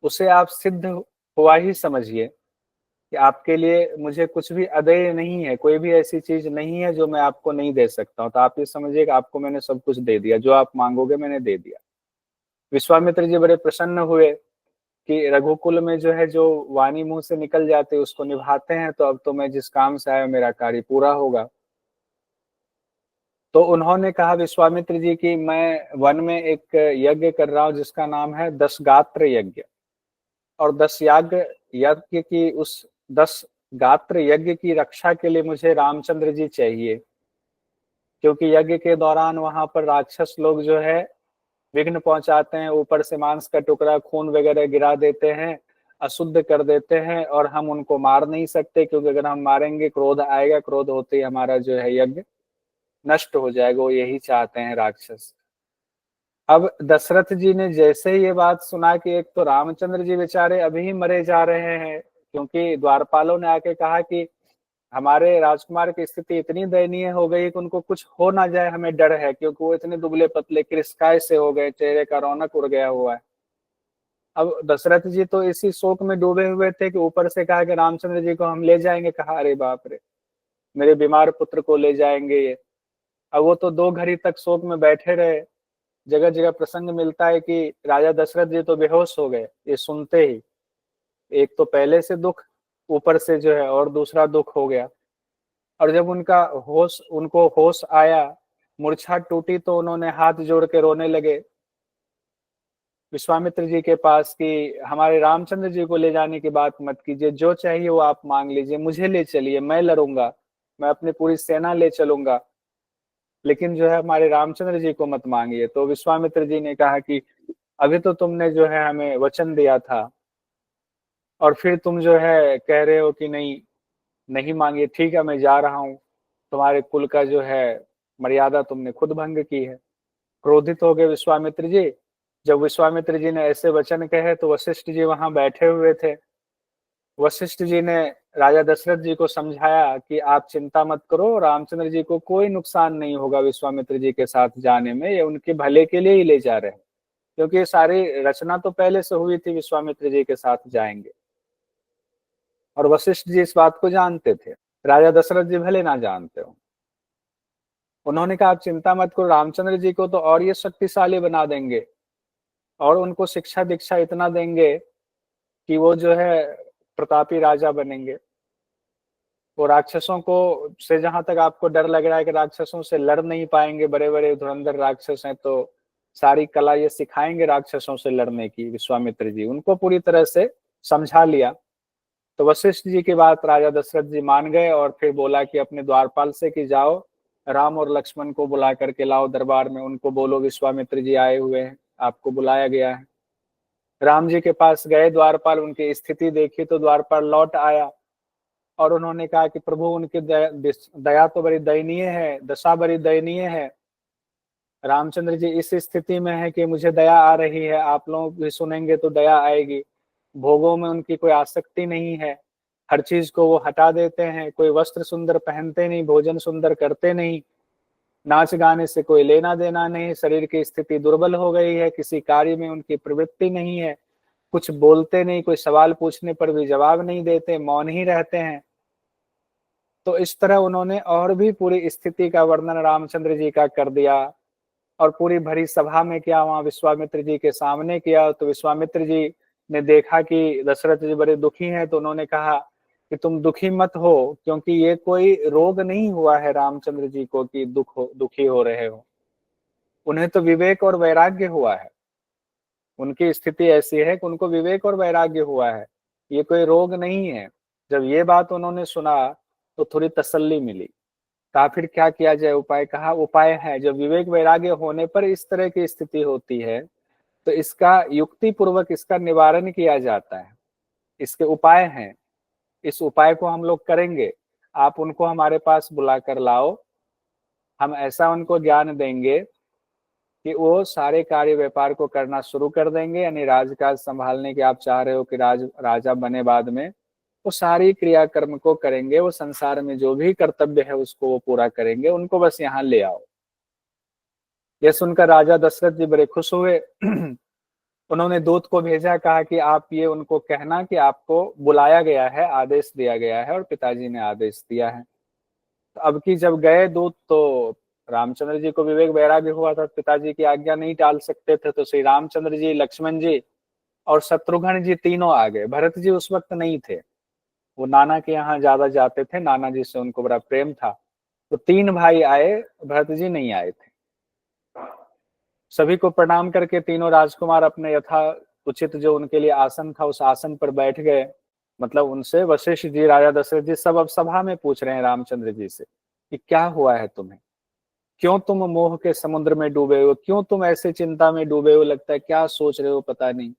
उसे आप सिद्ध हुआ ही समझिए कि आपके लिए मुझे कुछ भी अदेय नहीं है, कोई भी ऐसी चीज नहीं है जो मैं आपको नहीं दे सकता हूँ। तो आप ये समझिए कि आपको मैंने सब कुछ दे दिया, जो आप मांगोगे मैंने दे दिया। विश्वामित्र जी बड़े प्रसन्न हुए कि रघुकुल में जो है, जो वाणी मुंह से निकल जाते उसको निभाते हैं, तो अब तो मैं जिस काम से आया मेरा कार्य पूरा होगा। तो उन्होंने कहा विश्वामित्र जी की मैं वन में एक यज्ञ कर रहा हूँ जिसका नाम है 10 गात्र यज्ञ। और 10 याग यज्ञ की, उस 10 गात्र यज्ञ की रक्षा के लिए मुझे रामचंद्र जी चाहिए, क्योंकि यज्ञ के दौरान वहां पर राक्षस लोग जो है विघ्न पहुंचाते हैं, ऊपर से मांस का टुकड़ा खून वगैरह गिरा देते हैं, अशुद्ध कर देते हैं, और हम उनको मार नहीं सकते क्योंकि अगर हम मारेंगे क्रोध आएगा, क्रोध होते ही हमारा जो है यज्ञ नष्ट हो जाएगा। वो यही चाहते हैं राक्षस। अब दशरथ जी ने जैसे ही ये बात सुना कि एक तो रामचंद्र जी बेचारे अभी ही मरे जा रहे हैं, क्योंकि द्वारपालों ने आके कहा कि हमारे राजकुमार की स्थिति इतनी दयनीय हो गई कि उनको कुछ हो ना जाए, हमें डर है, क्योंकि वो इतने दुबले पतले कृषकाय से हो गए, चेहरे का रौनक उड़ गया हुआ है। अब दशरथ जी तो इसी शोक में डूबे हुए थे कि ऊपर से कहा कि रामचंद्र जी को हम ले जाएंगे। कहा अरे बाप रे, मेरे बीमार पुत्र को ले जाएंगे ये। अब वो तो 2 घड़ी तक शोक में बैठे रहे। जगह जगह प्रसंग मिलता है कि राजा दशरथ जी तो बेहोश हो गए ये सुनते ही। एक तो पहले से दुख, ऊपर से जो है और दूसरा दुख हो गया। और जब उनको होश आया, मूर्छा टूटी, तो उन्होंने हाथ जोड़ के रोने लगे विश्वामित्र जी के पास कि हमारे रामचंद्र जी को ले जाने की बात मत कीजिए, जो चाहिए वो आप मांग लीजिए, मुझे ले चलिए, मैं लड़ूंगा, मैं अपनी पूरी सेना ले चलूंगा, लेकिन जो है हमारे रामचंद्र जी को मत मांगिए। तो विश्वामित्र जी ने कहा कि अभी तो तुमने जो है हमें वचन दिया था, और फिर तुम जो है कह रहे हो कि नहीं नहीं मांगिए। ठीक है, मैं जा रहा हूँ, तुम्हारे कुल का जो है मर्यादा तुमने खुद भंग की है। क्रोधित हो गए विश्वामित्र जी। जब विश्वामित्र जी ने ऐसे वचन कहे तो वशिष्ठ जी वहां बैठे हुए थे। वशिष्ठ जी ने राजा दशरथ जी को समझाया कि आप चिंता मत करो, रामचंद्र जी को कोई नुकसान नहीं होगा विश्वामित्र जी के साथ जाने में, ये उनके भले के लिए ही ले जा रहे हैं, क्योंकि ये सारी रचना तो पहले से हुई थी, विश्वामित्र जी के साथ जाएंगे। और वशिष्ठ जी इस बात को जानते थे, राजा दशरथ जी भले ना जानते हो। उन्होंने कहा आप चिंता मत करो, रामचंद्र जी को तो और ये शक्तिशाली बना देंगे, और उनको शिक्षा दीक्षा इतना देंगे कि वो जो है प्रतापी राजा बनेंगे। वो राक्षसों को से, जहां तक आपको डर लग रहा है कि राक्षसों से लड़ नहीं पाएंगे, बड़े बड़े धुरंधर राक्षस हैं, तो सारी कला ये सिखाएंगे राक्षसों से लड़ने की। विश्वामित्र जी उनको पूरी तरह से समझा लिया। तो वशिष्ठ जी की बात राजा दशरथ जी मान गए, और फिर बोला कि अपने द्वारपाल से कि जाओ राम और लक्ष्मण को बुला करके लाओ दरबार में, उनको बोलो विश्वामित्र जी आए हुए हैं, आपको बुलाया गया है। राम जी के पास गए द्वारपाल, उनकी स्थिति देखी तो द्वारपाल लौट आया, और उन्होंने कहा कि प्रभु उनकी दया तो बड़ी दयनीय है, दशा बड़ी दयनीय है। रामचंद्र जी इस स्थिति में है कि मुझे दया आ रही है, आप लोग भी सुनेंगे तो दया आएगी। भोगों में उनकी कोई आसक्ति नहीं है, हर चीज को वो हटा देते हैं, कोई वस्त्र सुंदर पहनते नहीं, भोजन सुंदर करते नहीं, नाच गाने से कोई लेना देना नहीं, शरीर की स्थिति दुर्बल हो गई है, किसी कार्य में उनकी प्रवृत्ति नहीं है, कुछ बोलते नहीं, कोई सवाल पूछने पर भी जवाब नहीं देते, मौन ही रहते हैं। तो इस तरह उन्होंने और भी पूरी स्थिति का वर्णन रामचंद्र जी का कर दिया, और पूरी भरी सभा में किया, वहां विश्वामित्र जी के सामने किया। तो विश्वामित्र जी ने देखा कि दशरथ जी बड़े दुखी हैं, तो उन्होंने कहा कि तुम दुखी मत हो, क्योंकि ये कोई रोग नहीं हुआ है रामचंद्र जी को कि दुखी हो रहे हो, उन्हें तो विवेक और वैराग्य हुआ है। उनकी स्थिति ऐसी है कि उनको विवेक और वैराग्य हुआ है, ये कोई रोग नहीं है। जब ये बात उन्होंने सुना तो थोड़ी तसल्ली मिली। कहा फिर क्या किया जाए उपाय। कहा उपाय है, जब विवेक वैराग्य होने पर इस तरह की स्थिति होती है तो इसका युक्ति पूर्वक इसका निवारण किया जाता है, इसके उपाय हैं, इस उपाय को हम लोग करेंगे, आप उनको हमारे पास बुला कर लाओ, हम ऐसा उनको ज्ञान देंगे कि वो सारे कार्य व्यापार को करना शुरू कर देंगे, यानी राजकाज संभालने के आप चाह रहे हो कि राजा बने बाद में, वो सारी क्रियाकर्म को करेंगे, वो संसार में जो भी कर्तव्य है उसको वो पूरा करेंगे, उनको बस यहाँ ले आओ। ये सुनकर राजा दशरथ जी बड़े खुश हुए। उन्होंने दूत को भेजा, कहा कि आप ये उनको कहना कि आपको बुलाया गया है, आदेश दिया गया है और पिताजी ने आदेश दिया है। तो अब की जब गए दूत, तो रामचंद्र जी को विवेक वैराग्य हुआ था, पिताजी की आज्ञा नहीं टाल सकते थे, तो श्री रामचंद्र जी, लक्ष्मण जी और शत्रुघ्न जी तीनों आ गए। भरत जी उस वक्त नहीं थे, वो नाना के यहाँ ज्यादा जाते थे, नाना जी से उनको बड़ा प्रेम था। तो तीन भाई आए, भरत जी नहीं आए थे। सभी को प्रणाम करके तीनों राजकुमार अपने यथा उचित जो उनके लिए आसन था उस आसन पर बैठ गए। मतलब उनसे वशिष्ठ जी, राजा दशरथ जी सब अब सभा में पूछ रहे हैं रामचंद्र जी से कि क्या हुआ है तुम्हें, क्यों तुम मोह के समुद्र में डूबे हो, क्यों तुम ऐसे चिंता में डूबे हो, लगता है क्या सोच रहे हो पता नहीं,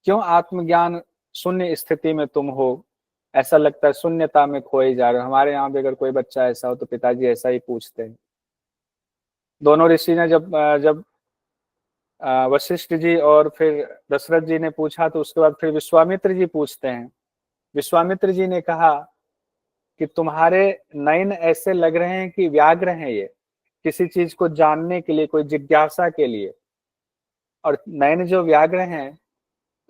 क्यों आत्मज्ञान शून्य स्थिति में तुम हो, ऐसा लगता है शून्यता में खोए जा रहे हो। हमारे यहाँ भी अगर कोई बच्चा ऐसा हो तो पिताजी ऐसा ही पूछते हैं। दोनों ऋषि ने जब जब वशिष्ठ जी और फिर दशरथ जी ने पूछा, तो उसके बाद फिर विश्वामित्र जी पूछते हैं। विश्वामित्र जी ने कहा कि तुम्हारे नयन ऐसे लग रहे हैं कि व्याग्र हैं, ये किसी चीज को जानने के लिए, कोई जिज्ञासा के लिए, और नयन जो व्याग्र हैं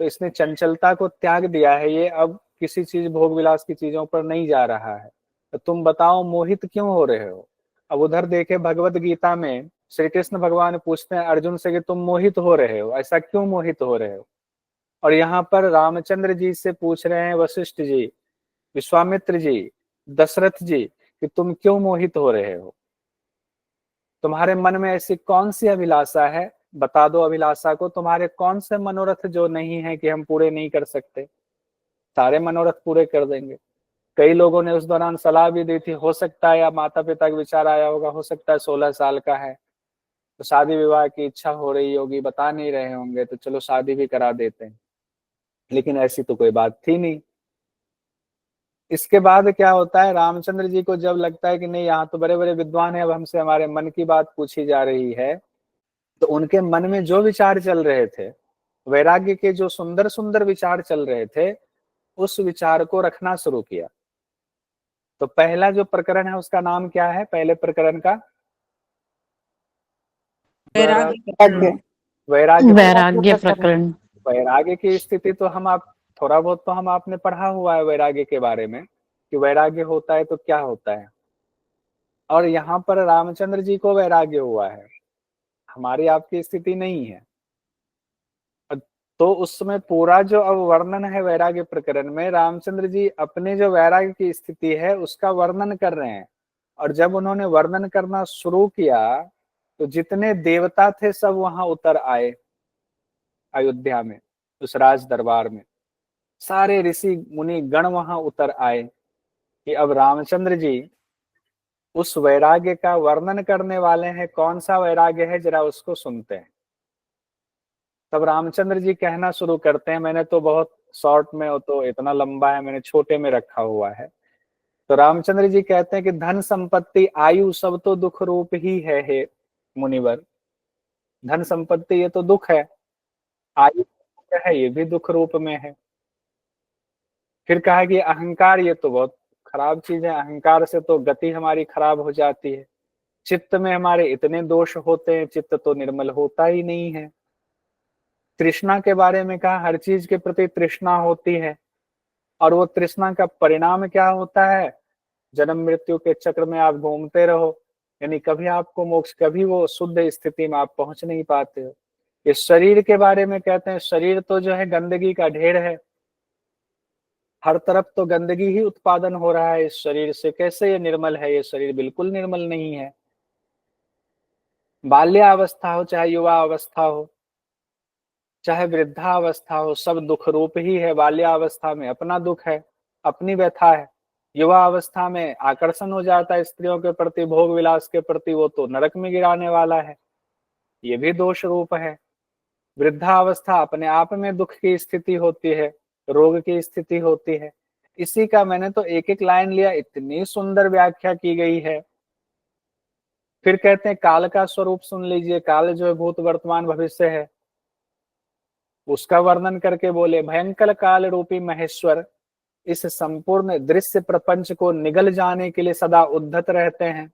तो इसने चंचलता को त्याग दिया है, ये अब किसी चीज भोग विलास की चीजों पर नहीं जा रहा है। तो तुम बताओ मोहित क्यों हो रहे हो। अब उधर देखे भगवत गीता में श्री कृष्ण भगवान पूछते हैं अर्जुन से कि तुम मोहित हो रहे हो, ऐसा क्यों मोहित हो रहे हो। और यहाँ पर रामचंद्र जी से पूछ रहे हैं वशिष्ठ जी, विश्वामित्र जी, दशरथ जी कि तुम क्यों मोहित हो रहे हो, तुम्हारे मन में ऐसी कौन सी अभिलाषा है, बता दो अभिलाषा को, तुम्हारे कौन से मनोरथ जो नहीं है कि हम पूरे नहीं कर सकते, सारे मनोरथ पूरे कर देंगे। कई लोगों ने उस दौरान सलाह भी दी थी, हो सकता है या माता पिता का विचार आया होगा, हो सकता है 16 साल का है तो शादी विवाह की इच्छा हो रही होगी, बता नहीं रहे होंगे तो चलो शादी भी करा देते हैं, लेकिन ऐसी तो कोई बात थी नहीं। इसके बाद क्या होता है, रामचंद्र जी को जब लगता है कि नहीं यहाँ तो बड़े बड़े विद्वान हैं, अब हमसे हमारे मन की बात पूछी जा रही है, तो उनके मन में जो विचार चल रहे थे, वैराग्य के जो सुंदर सुंदर विचार चल रहे थे, उस विचार को रखना शुरू किया। तो पहला जो प्रकरण है उसका नाम क्या है, पहले प्रकरण का वैराग्य वैराग्य वैराग्य प्रकरण। वैराग्य की स्थिति तो हम आप थोड़ा बहुत तो हम आपने पढ़ा हुआ है वैराग्य के बारे में कि वैराग्य होता है तो क्या होता है। और यहाँ पर रामचंद्र जी को वैराग्य हुआ है, हमारी आपकी स्थिति नहीं है। तो उसमें पूरा जो अब वर्णन है वैराग्य प्रकरण में, रामचंद्र जी अपने जो वैराग्य की स्थिति है उसका वर्णन कर रहे हैं। और जब उन्होंने वर्णन करना शुरू किया तो जितने देवता थे सब वहां उतर आए, अयोध्या में उस राज दरबार में सारे ऋषि मुनि गण वहां उतर आए कि अब रामचंद्र जी उस वैराग्य का वर्णन करने वाले हैं। कौन सा वैराग्य है जरा उसको सुनते हैं। तब रामचंद्र जी कहना शुरू करते हैं, मैंने तो बहुत शॉर्ट में, हो तो इतना लंबा है मैंने छोटे में रखा हुआ है। तो रामचंद्र जी कहते हैं कि धन संपत्ति आयु सब तो दुख रूप ही है हे मुनिवर। धन संपत्ति ये तो दुख है, आयु है ये भी दुख रूप में है। फिर कहा कि अहंकार ये तो बहुत खराब चीज है, अहंकार से तो गति हमारी खराब हो जाती है। चित्त में हमारे इतने दोष होते हैं, चित्त तो निर्मल होता ही नहीं है। तृष्णा के बारे में कहा, हर चीज के प्रति तृष्णा होती है, और वो तृष्णा का परिणाम क्या होता है, जन्म मृत्यु के चक्र में आप घूमते रहो, यानी कभी आपको मोक्ष, कभी वो शुद्ध स्थिति में आप पहुंच नहीं पाते हो। इस शरीर के बारे में कहते हैं, शरीर तो जो है गंदगी का ढेर है, हर तरफ तो गंदगी ही उत्पादन हो रहा है इस शरीर से, कैसे ये निर्मल है, ये शरीर बिल्कुल निर्मल नहीं है। बाल्यावस्था हो चाहे युवा अवस्था हो चाहे वृद्धावस्था हो, सब दुख रूप ही है। बाल्यावस्था में अपना दुख है, अपनी व्यथा है। युवा अवस्था में आकर्षण हो जाता है स्त्रियों के प्रति, भोग विलास के प्रति, वो तो नरक में गिराने वाला है, ये भी दोष रूप है। वृद्धावस्था अपने आप में दुख की स्थिति होती है, रोग की स्थिति होती है। इसी का मैंने तो एक एक लाइन लिया, इतनी सुंदर व्याख्या की गई है फिर कहते हैं काल का स्वरूप सुन लीजिए। काल जो है भूत वर्तमान भविष्य है, उसका वर्णन करके बोले भयंकर काल रूपी महेश्वर इस संपूर्ण दृश्य प्रपंच को निगल जाने के लिए सदा उद्धत रहते हैं।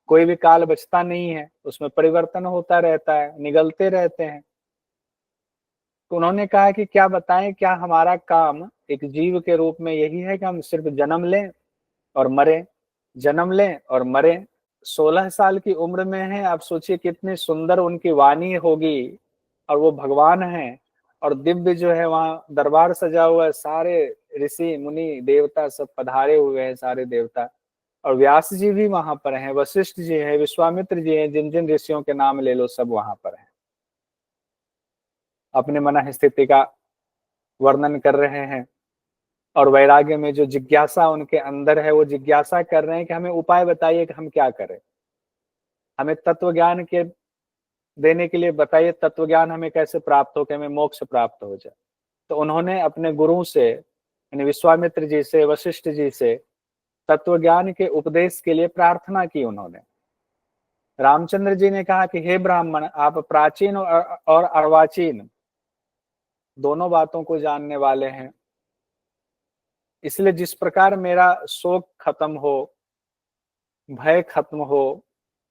कोई भी काल बचता नहीं है, उसमें परिवर्तन होता रहता है, निगलते रहते हैं। तो उन्होंने कहा कि क्या बताएं, क्या हमारा काम एक जीव के रूप में यही है कि हम सिर्फ जन्म लें और मरें, जन्म लें और मरें। 16 साल की उम्र में है, आप सोचिए कितनी सुंदर उनकी वाणी होगी, और वो भगवान हैं, और दिव्य जो है वहाँ दरबार सजा हुआ है, सारे ऋषि मुनि देवता सब पधारे हुए हैं, सारे देवता, और व्यास जी भी वहां पर हैं, वशिष्ठ जी हैं, विश्वामित्र जी हैं, जिन जिन ऋषियों के नाम ले लो सब वहां पर हैं, अपने मन स्थिति का वर्णन कर रहे हैं। और वैराग्य में जो जिज्ञासा उनके अंदर है, वो जिज्ञासा कर रहे हैं कि हमें उपाय बताइए कि हम क्या करें, हमें तत्व ज्ञान के देने के लिए बताइए, तत्व ज्ञान हमें कैसे प्राप्त हो कि हमें मोक्ष प्राप्त हो जाए। तो उन्होंने अपने गुरु से, यानी विश्वामित्र जी से, वशिष्ठ जी से तत्व ज्ञान के उपदेश के लिए प्रार्थना की उन्होंने। रामचंद्र जी ने कहा कि हे ब्राह्मण, आप प्राचीन और अर्वाचीन दोनों बातों को जानने वाले हैं, इसलिए जिस प्रकार मेरा शोक खत्म हो, भय खत्म हो,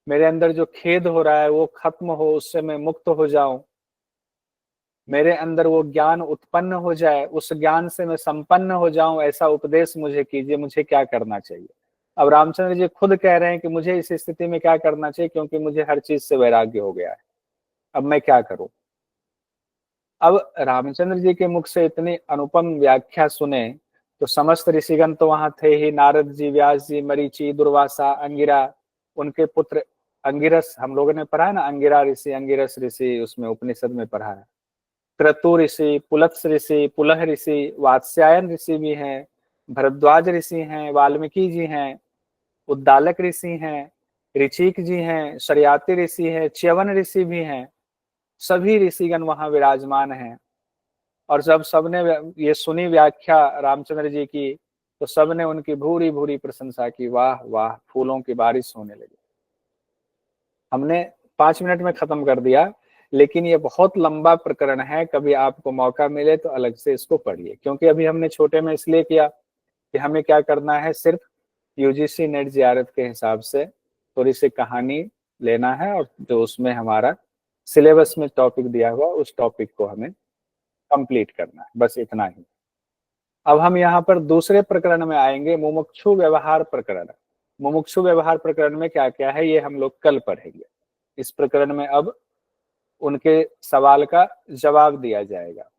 मेरे अंदर जो खेद हो रहा है वो खत्म हो, उससे मैं मुक्त हो जाऊं, मेरे अंदर वो ज्ञान उत्पन्न हो जाए, उस ज्ञान से मैं संपन्न हो जाऊं, ऐसा उपदेश मुझे कीजिए, मुझे क्या करना चाहिए। अब रामचंद्र जी खुद कह रहे हैं कि मुझे इस स्थिति में क्या करना चाहिए, क्योंकि मुझे हर चीज से वैराग्य हो गया है, अब मैं क्या करूं। अब रामचंद्र जी के मुख से इतनी अनुपम व्याख्या सुने तो समस्त ऋषिगण तो वहां थे ही, नारद जी, व्यास जी, मरीचि, दुर्वासा, अंगिरा, उनके पुत्र अंगिरस, हम लोगों ने पढ़ा है ना, अंगिरा ऋषि, अंगिरस ऋषि, उसमें उपनिषद में पढ़ा है। क्रतु ऋषि, पुलत्स ऋषि, पुलह ऋषि, वात्स्यायन ऋषि भी हैं, भरद्वाज ऋषि हैं, वाल्मीकि जी हैं, उद्दालक ऋषि हैं, ऋचिक जी हैं, शरियाती ऋषि हैं, च्यवन ऋषि भी हैं। सभी ऋषिगण वहां विराजमान हैं। और जब सबने ये सुनी व्याख्या रामचंद्र जी की, तो सबने उनकी भूरी भूरी प्रशंसा की, वाह वाह, फूलों की बारिश होने लगी। हमने 5 मिनट में खत्म कर दिया, लेकिन ये बहुत लंबा प्रकरण है, कभी आपको मौका मिले तो अलग से इसको पढ़िए, क्योंकि अभी हमने छोटे में इसलिए किया कि हमें क्या करना है, सिर्फ यूजीसी नेट जियारत के हिसाब से थोड़ी सी कहानी लेना है, और जो उसमें हमारा सिलेबस में टॉपिक दिया हुआ उस टॉपिक को हमें कंप्लीट करना है, बस इतना ही। अब हम यहाँ पर दूसरे प्रकरण में आएंगे, मुमुक्षु व्यवहार प्रकरण। मुमुक्षु व्यवहार प्रकरण में क्या क्या है ये हम लोग कल पढ़ेंगे। इस प्रकरण में अब उनके सवाल का जवाब दिया जाएगा।